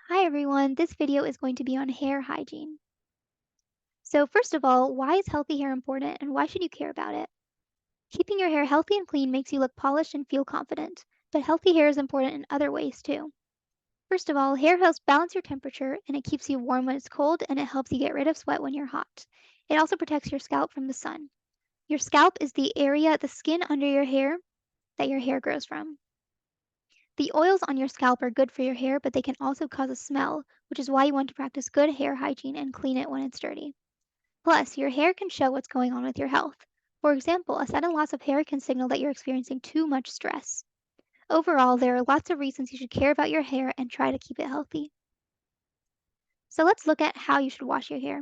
Hi everyone, this video is going to be on hair hygiene. So first of all, why is healthy hair important and why should you care about it? Keeping your hair healthy and clean makes you look polished and feel confident, but healthy hair is important in other ways too. First of all, hair helps balance your temperature and it keeps you warm when it's cold and it helps you get rid of sweat when you're hot. It also protects your scalp from the sun. Your scalp is the skin under your hair that your hair grows from. The oils on your scalp are good for your hair, but they can also cause a smell, which is why you want to practice good hair hygiene and clean it when it's dirty. Plus, your hair can show what's going on with your health. For example, a sudden loss of hair can signal that you're experiencing too much stress. Overall, there are lots of reasons you should care about your hair and try to keep it healthy. So let's look at how you should wash your hair.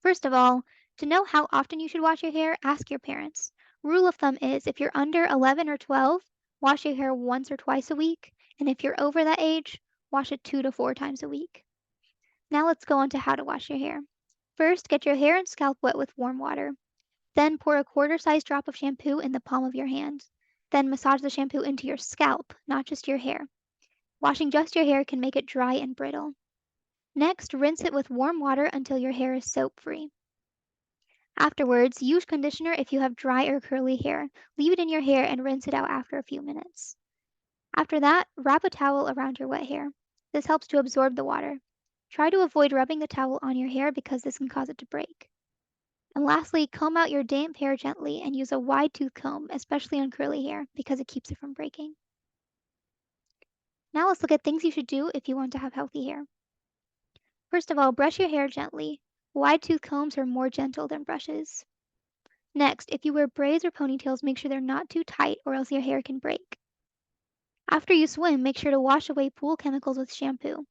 First of all, to know how often you should wash your hair, ask your parents. Rule of thumb is if you're under 11 or 12, wash your hair once or twice a week, and if you're over that age, wash it 2 to 4 times a week. Now let's go on to how to wash your hair. First, get your hair and scalp wet with warm water. Then pour a quarter-sized drop of shampoo in the palm of your hand. Then massage the shampoo into your scalp, not just your hair. Washing just your hair can make it dry and brittle. Next, rinse it with warm water until your hair is soap-free. Afterwards, use conditioner if you have dry or curly hair. Leave it in your hair and rinse it out after a few minutes. After that, wrap a towel around your wet hair. This helps to absorb the water. Try to avoid rubbing the towel on your hair because this can cause it to break. And lastly, comb out your damp hair gently and use a wide tooth comb, especially on curly hair, because it keeps it from breaking. Now let's look at things you should do if you want to have healthy hair. First of all, brush your hair gently. Wide tooth combs are more gentle than brushes. Next, if you wear braids or ponytails, make sure they're not too tight or else your hair can break. After you swim, make sure to wash away pool chemicals with shampoo.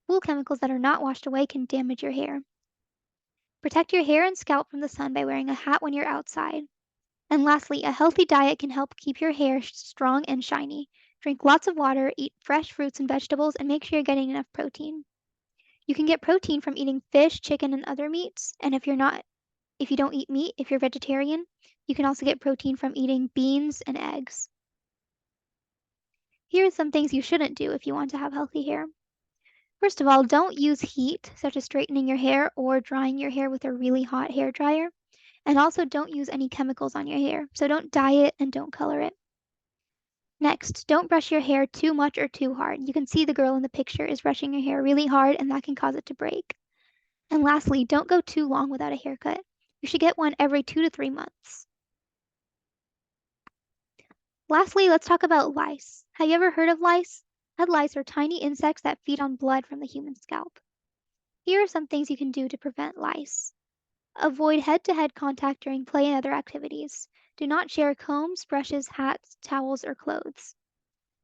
Pool chemicals that are not washed away can damage your hair. Protect your hair and scalp from the sun by wearing a hat when you're outside. And lastly, a healthy diet can help keep your hair strong and shiny. Drink lots of water, eat fresh fruits and vegetables, and make sure you're getting enough protein. You can get protein from eating fish, chicken, and other meats. And if you don't eat meat, if you're vegetarian, you can also get protein from eating beans and eggs. Here are some things you shouldn't do if you want to have healthy hair. First of all, don't use heat, such as straightening your hair or drying your hair with a really hot hair dryer. And also don't use any chemicals on your hair, so don't dye it and don't color it. Next, don't brush your hair too much or too hard. You can see the girl in the picture is brushing her hair really hard and that can cause it to break. And lastly, don't go too long without a haircut. You should get one every 2 to 3 months. Lastly, let's talk about lice. Have you ever heard of lice? Lice are tiny insects that feed on blood from the human scalp. Here are some things you can do to prevent lice. Avoid head-to-head contact during play and other activities. Do not share combs, brushes, hats, towels, or clothes.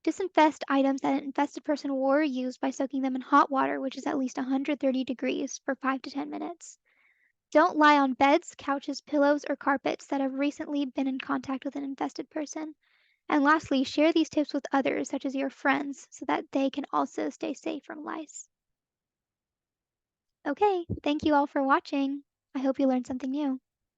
Disinfect items that an infested person wore or used by soaking them in hot water, which is at least 130 degrees, for 5 to 10 minutes. Don't lie on beds, couches, pillows, or carpets that have recently been in contact with an infested person. And lastly, share these tips with others, such as your friends, so that they can also stay safe from lice. Okay, thank you all for watching. I hope you learned something new.